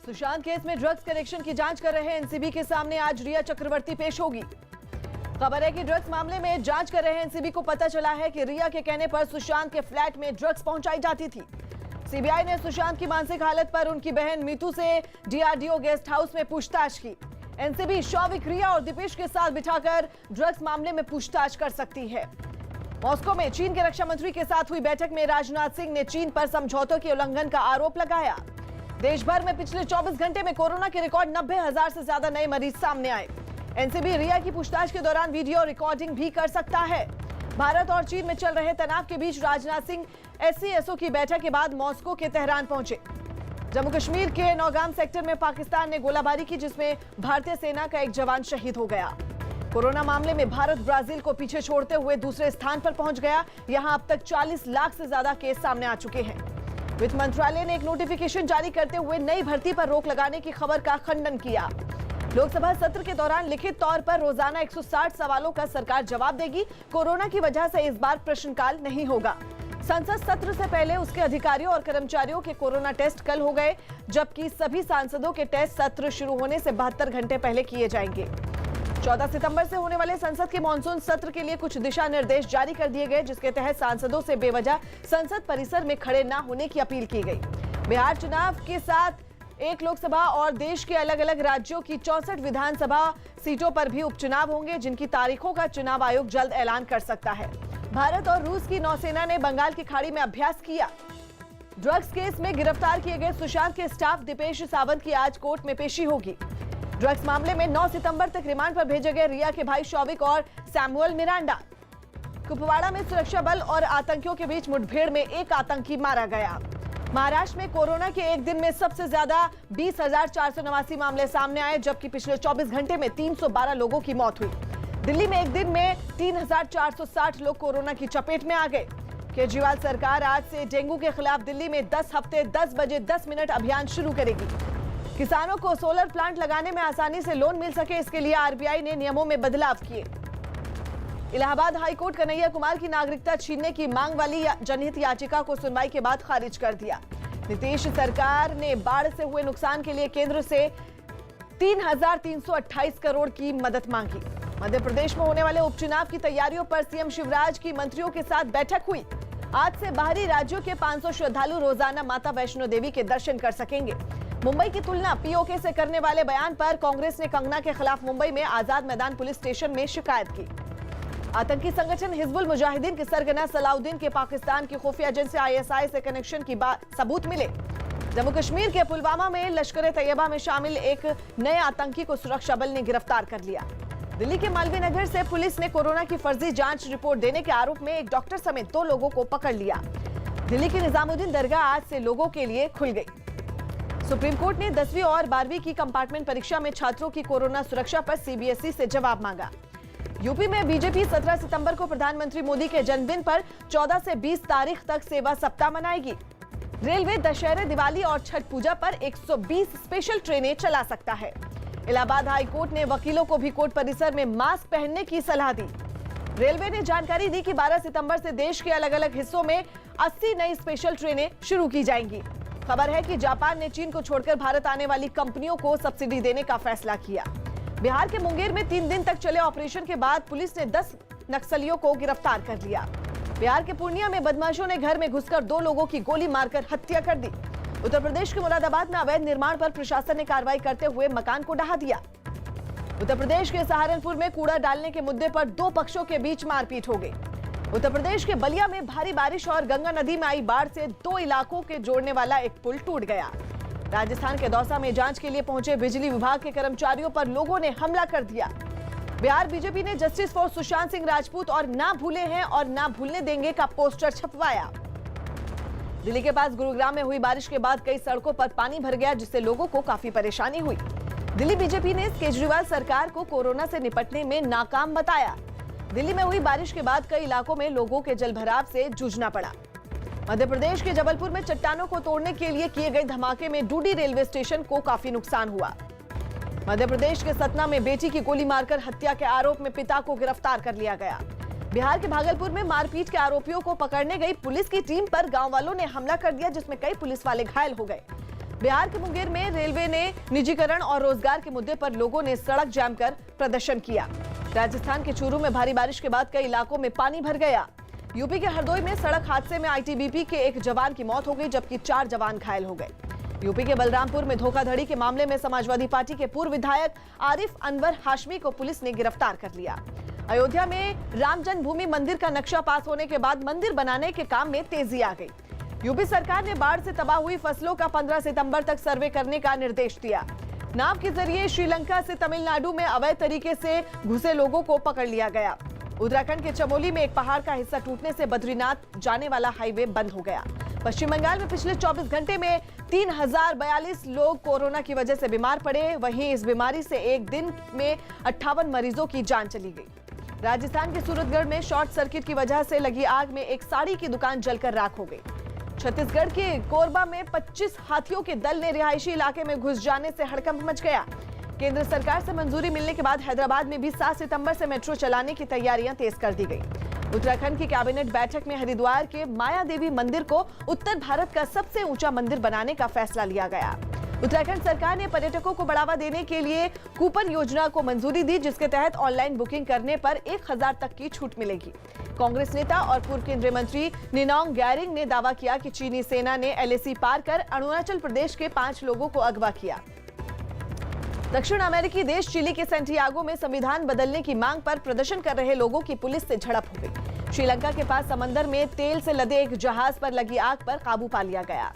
Sushant case में drugs connection की जांच कर रहे एनसीबी के सामने आज रिया चक्रवर्ती पेश होगी। खबर है कि ड्रग्स मामले में जांच कर रहे एनसीबी को पता चला है कि रिया के कहने पर सुशांत के फ्लैट में ड्रग्स पहुंचाई जाती थी। सीबीआई ने सुशांत की मानसिक हालत पर उनकी बहन मीतू से डीआरडीओ गेस्ट हाउस में पूछताछ की। एनसीबी शौविक, रिया और दीपेश के साथ बिठाकर ड्रग्स मामले में पूछताछ कर सकती है। मॉस्को में चीन के रक्षा मंत्री के साथ हुई बैठक में राजनाथ सिंह ने चीन पर समझौतों के उल्लंघन का आरोप लगाया। देश भर में पिछले 24 घंटे में कोरोना के रिकॉर्ड 90,000 से ज्यादा नए मरीज सामने आए। एनसीबी रिया की पूछताछ के दौरान वीडियो रिकॉर्डिंग भी कर सकता है। भारत और चीन में चल रहे तनाव के बीच राजनाथ सिंह एससीएसओ की बैठक के बाद मॉस्को के तेहरान पहुंचे। जम्मू कश्मीर के नौगाम सेक्टर में पाकिस्तान ने गोलाबारी की, जिसमें भारतीय सेना का एक जवान शहीद हो गया। कोरोना मामले में भारत ब्राजील को पीछे छोड़ते हुए दूसरे स्थान पर पहुंच गया। यहां अब तक 40 लाख से ज्यादा केस सामने आ चुके हैं। वित्त मंत्रालय ने एक नोटिफिकेशन जारी करते हुए नई भर्ती पर रोक लगाने की खबर का खंडन किया। लोकसभा सत्र के दौरान लिखित तौर पर रोजाना 160 सवालों का सरकार जवाब देगी। कोरोना की वजह से इस बार प्रश्नकाल नहीं होगा। संसद सत्र से पहले उसके अधिकारियों और कर्मचारियों के कोरोना टेस्ट कल हो गए, जबकि सभी सांसदों के टेस्ट सत्र शुरू होने से 72 घंटे पहले किए जाएंगे। 14 सितंबर से होने वाले संसद के मानसून सत्र के लिए कुछ दिशा निर्देश जारी कर दिए गए, जिसके तहत सांसदों से बेवजह संसद परिसर में खड़े न होने की अपील की गई। बिहार चुनाव के साथ एक लोकसभा और देश के अलग अलग राज्यों की 64 विधानसभा सीटों पर भी उपचुनाव होंगे, जिनकी तारीखों का चुनाव आयोग जल्द ऐलान कर सकता है। भारत और रूस की नौसेना ने बंगाल की खाड़ी में अभ्यास किया। ड्रग्स केस में गिरफ्तार किए गए सुशांत के स्टाफ दीपेश सावंत की आज कोर्ट में पेशी होगी। ड्रग्स मामले में 9 सितंबर तक रिमांड पर भेजे गए रिया के भाई शौविक और सैमुअल मिरांडा। कुपवाड़ा में सुरक्षा बल और आतंकियों के बीच मुठभेड़ में एक आतंकी मारा गया। महाराष्ट्र में कोरोना के एक दिन में सबसे ज्यादा 20,489 मामले सामने आए, जबकि पिछले 24 घंटे में 312 लोगों की मौत हुई। दिल्ली में एक दिन में 3,460 लोग कोरोना की चपेट में आ गए। केजरीवाल सरकार आज से डेंगू के खिलाफ दिल्ली में 10 हफ्ते 10 बजे 10 मिनट अभियान शुरू करेगी। किसानों को सोलर प्लांट लगाने में आसानी से लोन मिल सके, इसके लिए आरबीआई ने नियमों में बदलाव किए। इलाहाबाद हाईकोर्ट कन्हैया कुमार की नागरिकता छीनने की मांग वाली जनहित याचिका को सुनवाई के बाद खारिज कर दिया। नीतीश सरकार ने बाढ़ से हुए नुकसान के लिए केंद्र से 3,328 करोड़ की मदद मांगी। मध्य प्रदेश में होने वाले उपचुनाव की तैयारियों पर सीएम शिवराज की मंत्रियों के साथ बैठक हुई। आज से बाहरी राज्यों के 500 श्रद्धालु रोजाना माता वैष्णो देवी के दर्शन कर सकेंगे। मुंबई की तुलना पीओके से करने वाले बयान पर कांग्रेस ने कंगना के खिलाफ मुंबई में आजाद मैदान पुलिस स्टेशन में शिकायत की। आतंकी संगठन हिजबुल मुजाहिदीन के सरगना सलाउद्दीन के पाकिस्तान की खुफिया एजेंसी आईएसआई से कनेक्शन की सबूत मिले। जम्मू कश्मीर के पुलवामा में लश्कर तैयबा में शामिल एक नए आतंकी को सुरक्षा बल ने गिरफ्तार कर लिया। दिल्ली के मालवीय नगर से पुलिस ने कोरोना की फर्जी जांच रिपोर्ट देने के आरोप में एक डॉक्टर समेत 2 लोगों को पकड़ लिया। दिल्ली की निजामुद्दीन दरगाह आज से लोगों के लिए खुल गई। सुप्रीम कोर्ट ने 10वीं और 12वीं की कंपार्टमेंट परीक्षा में छात्रों की कोरोना सुरक्षा पर सीबीएसई से जवाब मांगा। यूपी में बीजेपी 17 सितंबर को प्रधानमंत्री मोदी के जन्मदिन पर 14 से 20 तारीख तक सेवा सप्ताह मनाएगी। रेलवे दशहरे, दिवाली और छठ पूजा पर 120 स्पेशल ट्रेनें चला सकता है। इलाहाबाद हाई कोर्ट ने वकीलों को भी कोर्ट परिसर में मास्क पहनने की सलाह दी। रेलवे ने जानकारी दी कि 12 सितंबर से देश के अलग अलग हिस्सों में 80 नई स्पेशल ट्रेनें शुरू की जाएंगी। खबर है कि जापान ने चीन को छोड़कर भारत आने वाली कंपनियों को सब्सिडी देने का फैसला किया। बिहार के मुंगेर में 3 दिन तक चले ऑपरेशन के बाद पुलिस ने 10 नक्सलियों को गिरफ्तार कर लिया। बिहार के पूर्णिया में बदमाशों ने घर में घुसकर 2 लोगों की गोली मारकर हत्या कर दी। उत्तर प्रदेश के मुरादाबाद में अवैध निर्माण पर प्रशासन ने कार्रवाई करते हुए मकान को ढहा दिया। उत्तर प्रदेश के सहारनपुर में कूड़ा डालने के मुद्दे पर 2 पक्षों के बीच मारपीट हो गई। उत्तर प्रदेश के बलिया में भारी बारिश और गंगा नदी में आई बाढ़ से 2 इलाकों के जोड़ने वाला एक पुल टूट गया। राजस्थान के दौसा में जांच के लिए पहुंचे बिजली विभाग के कर्मचारियों पर लोगों ने हमला कर दिया। बिहार बीजेपी ने जस्टिस फॉर सुशांत सिंह राजपूत और ना भूले हैं और ना भूलने देंगे का पोस्टर छपवाया। दिल्ली के पास गुरुग्राम में हुई बारिश के बाद कई सड़कों पर पानी भर गया, जिससे लोगों को काफी परेशानी हुई। दिल्ली बीजेपी ने केजरीवाल सरकार को कोरोना से निपटने में नाकाम बताया। दिल्ली में हुई बारिश के बाद कई इलाकों में लोगों के जलभराव से जूझना पड़ा। मध्य प्रदेश के जबलपुर में चट्टानों को तोड़ने के लिए किए गए धमाके में डूडी रेलवे स्टेशन को काफी नुकसान हुआ। मध्य प्रदेश के सतना में बेटी की गोली मारकर हत्या के आरोप में पिता को गिरफ्तार कर लिया गया। बिहार के भागलपुर में मारपीट के आरोपियों को पकड़ने गई पुलिस की टीम पर गांव वालों ने हमला कर दिया, जिसमें कई पुलिस वाले घायल हो गए। बिहार के मुंगेर में रेलवे ने निजीकरण और रोजगार के मुद्दे पर लोगों ने सड़क जाम कर प्रदर्शन किया। राजस्थान के चूरू में भारी बारिश के बाद कई इलाकों में पानी भर गया। यूपी के हरदोई में सड़क हादसे में आईटीबीपी के एक जवान की मौत हो गई, जबकि 4 जवान घायल हो गए। यूपी के बलरामपुर में धोखाधड़ी के मामले में समाजवादी पार्टी के पूर्व विधायक आरिफ अनवर हाशमी को पुलिस ने गिरफ्तार कर लिया। अयोध्या में राम जन्मभूमि मंदिर का नक्शा पास होने के बाद मंदिर बनाने के काम में तेजी आ गई। यूपी सरकार ने बाढ़ से तबाह हुई फसलों का 15 सितंबर तक सर्वे करने का निर्देश दिया। नाव के जरिए श्रीलंका से तमिलनाडु में अवैध तरीके से घुसे लोगों को पकड़ लिया गया। उत्तराखंड के चमोली में एक पहाड़ का हिस्सा टूटने से बद्रीनाथ जाने वाला हाईवे बंद हो गया। पश्चिम बंगाल में पिछले 24 घंटे में 3042 लोग कोरोना की वजह से बीमार पड़े। वहीं इस बीमारी से एक दिन में 58 मरीजों की जान चली गई। राजस्थान के सूरतगढ़ में शॉर्ट सर्किट की वजह से लगी आग में एक साड़ी की दुकान जलकर राख हो गई। छत्तीसगढ़ के कोरबा में 25 हाथियों के दल ने रिहायशी इलाके में घुस जाने से हड़कंप मच गया। केंद्र सरकार से मंजूरी मिलने के बाद हैदराबाद में भी 7 सितंबर से मेट्रो चलाने की तैयारियां तेज कर दी गई। उत्तराखंड की कैबिनेट बैठक में हरिद्वार के माया देवी मंदिर को उत्तर भारत का सबसे ऊंचा मंदिर बनाने का फैसला लिया गया। उत्तराखंड सरकार ने पर्यटकों को बढ़ावा देने के लिए कूपन योजना को मंजूरी दी, जिसके तहत ऑनलाइन बुकिंग करने पर 1000 तक की छूट मिलेगी। कांग्रेस नेता और पूर्व केंद्रीय मंत्री निनोंग गैरिंग ने दावा किया कि चीनी सेना ने एलएसी पार कर अरुणाचल प्रदेश के 5 लोगों को अगवा किया। दक्षिण अमेरिकी देश चिली के सैंटियागो में संविधान बदलने की मांग पर प्रदर्शन कर रहे लोगों की पुलिस से झड़प हो गई। श्रीलंका के पास समंदर में तेल से लदे एक जहाज पर लगी आग पर काबू पा लिया गया।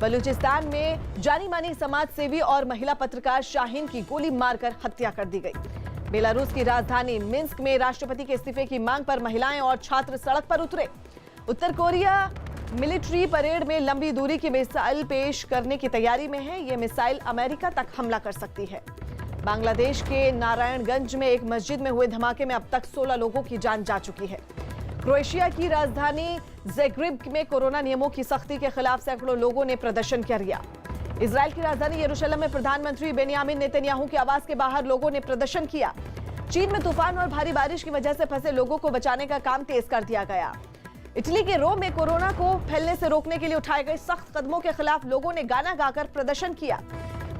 बलूचिस्तान में जानी मानी समाज सेवी और महिला पत्रकार शाहीन की गोली मारकर हत्या कर दी गई। बेलारूस की राजधानी मिन्स्क में राष्ट्रपति के इस्तीफे की मांग पर महिलाएं और छात्र सड़क पर उतरे। उत्तर कोरिया मिलिट्री परेड में लंबी दूरी की मिसाइल पेश करने की तैयारी में है। यह मिसाइल अमेरिका तक हमला कर सकती है। बांग्लादेश के नारायणगंज में एक मस्जिद में हुए धमाके में अब तक 16 लोगों की जान जा चुकी है। क्रोएशिया की राजधानी ज़ेग्रेब में कोरोना नियमों की सख्ती के खिलाफ सैकड़ों लोगों ने प्रदर्शन किया। इजराइल की राजधानी यरूशलेम में प्रधानमंत्री बेनियामिन नेतन्याहू के आवास के बाहर लोगों ने प्रदर्शन किया। चीन में तूफान और भारी बारिश की वजह से फंसे लोगों को बचाने का काम तेज कर दिया गया। इटली के रोम में कोरोना को फैलने से रोकने के लिए उठाए गए सख्त कदमों के खिलाफ लोगों ने गाना गाकर प्रदर्शन किया।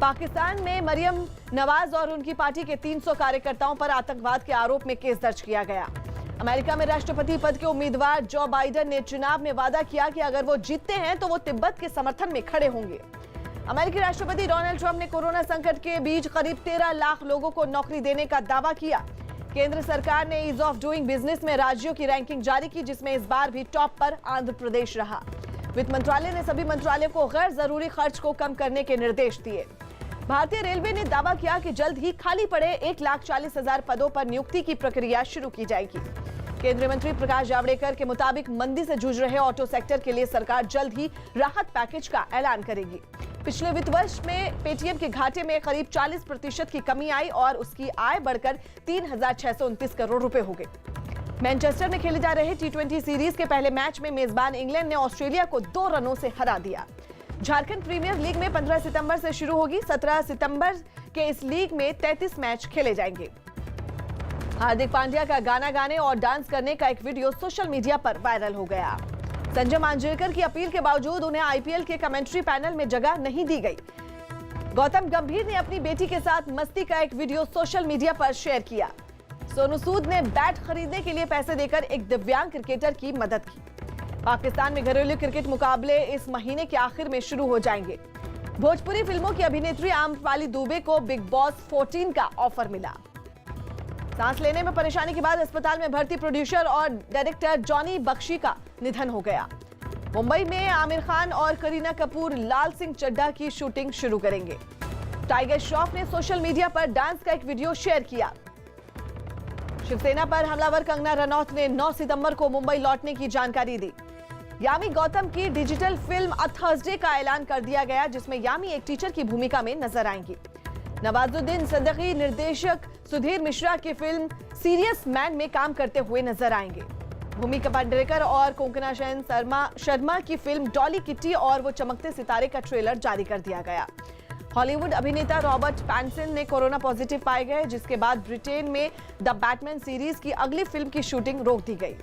पाकिस्तान में मरियम नवाज और उनकी पार्टी के 300 कार्यकर्ताओं पर आतंकवाद के आरोप में केस दर्ज किया गया। अमेरिका में राष्ट्रपति पद के उम्मीदवार जो बाइडेन ने चुनाव में वादा किया कि अगर वो जीतते हैं तो वो तिब्बत के समर्थन में खड़े होंगे। अमेरिकी राष्ट्रपति डोनाल्ड ट्रंप ने कोरोना संकट के बीच करीब 13 लाख लोगों को नौकरी देने का दावा किया। केंद्र सरकार ने ईज ऑफ डूइंग बिजनेस में राज्यों की रैंकिंग जारी की, जिसमें इस बार भी टॉप पर आंध्र प्रदेश रहा। वित्त मंत्रालय ने सभी मंत्रालयों को गैर जरूरी खर्च को कम करने के निर्देश दिए। भारतीय रेलवे ने दावा किया कि जल्द ही खाली पड़े 1,40,000 पदों पर नियुक्ति की प्रक्रिया शुरू की जाएगी। केंद्रीय मंत्री प्रकाश जावड़ेकर के मुताबिक मंदी से जूझ रहे ऑटो सेक्टर के लिए सरकार जल्द ही राहत पैकेज का ऐलान करेगी। पिछले वित्त वर्ष में पेटीएम के घाटे में करीब 40% की कमी आई और उसकी आय बढ़कर 3,629 करोड़ रुपए हो गई। मैनचेस्टर में खेले जा रहे T20 सीरीज के पहले मैच में मेजबान इंग्लैंड ने ऑस्ट्रेलिया को 2 रनों से हरा दिया। झारखंड प्रीमियर लीग में 15 सितंबर से शुरू होगी। 17 सितंबर के इस लीग में 33 मैच खेले जाएंगे। हार्दिक पांड्या का गाना गाने और डांस करने का एक वीडियो सोशल मीडिया पर वायरल हो गया। संजय मांजरेकर की अपील के बावजूद उन्हें आईपीएल के कमेंट्री पैनल में जगह नहीं दी गई। गौतम गंभीर ने अपनी बेटी के साथ मस्ती का एक वीडियो सोशल मीडिया पर शेयर किया। सोनू सूद ने बैट खरीदने के लिए पैसे देकर एक दिव्यांग क्रिकेटर की मदद की। पाकिस्तान में घरेलू क्रिकेट मुकाबले इस महीने के आखिर में शुरू हो जाएंगे। भोजपुरी फिल्मों की अभिनेत्री आम्रपाली दुबे को बिग बॉस 14 का ऑफर मिला। सांस लेने में परेशानी के बाद अस्पताल में भर्ती प्रोड्यूसर और डायरेक्टर जॉनी बख्शी का निधन हो गया। मुंबई में आमिर खान और करीना कपूर लाल सिंह चड्ढा की शूटिंग शुरू करेंगे। टाइगर श्रॉफ ने सोशल मीडिया पर डांस का एक वीडियो शेयर किया। शिवसेना पर हमलावर कंगना रनौत ने 9 सितंबर को मुंबई लौटने की जानकारी दी। यामी गौतम की डिजिटल फिल्म अ थर्सडे का ऐलान कर दिया गया, जिसमें यामी एक टीचर की भूमिका में नजर आएंगी। नवाजुद्दीन सिद्दीकी निर्देशक सुधीर मिश्रा की फिल्म सीरियस मैन में काम करते हुए नजर आएंगे। भूमिका पांडेकर और कोंकणा सेन शर्मा की फिल्म डॉली किट्टी और वो चमकते सितारे का ट्रेलर जारी कर दिया गया। हॉलीवुड अभिनेता रॉबर्ट पैटिंसन ने कोरोना पॉजिटिव पाए गए, जिसके बाद ब्रिटेन में द बैटमैन सीरीज की अगली फिल्म की शूटिंग रोक दी गई।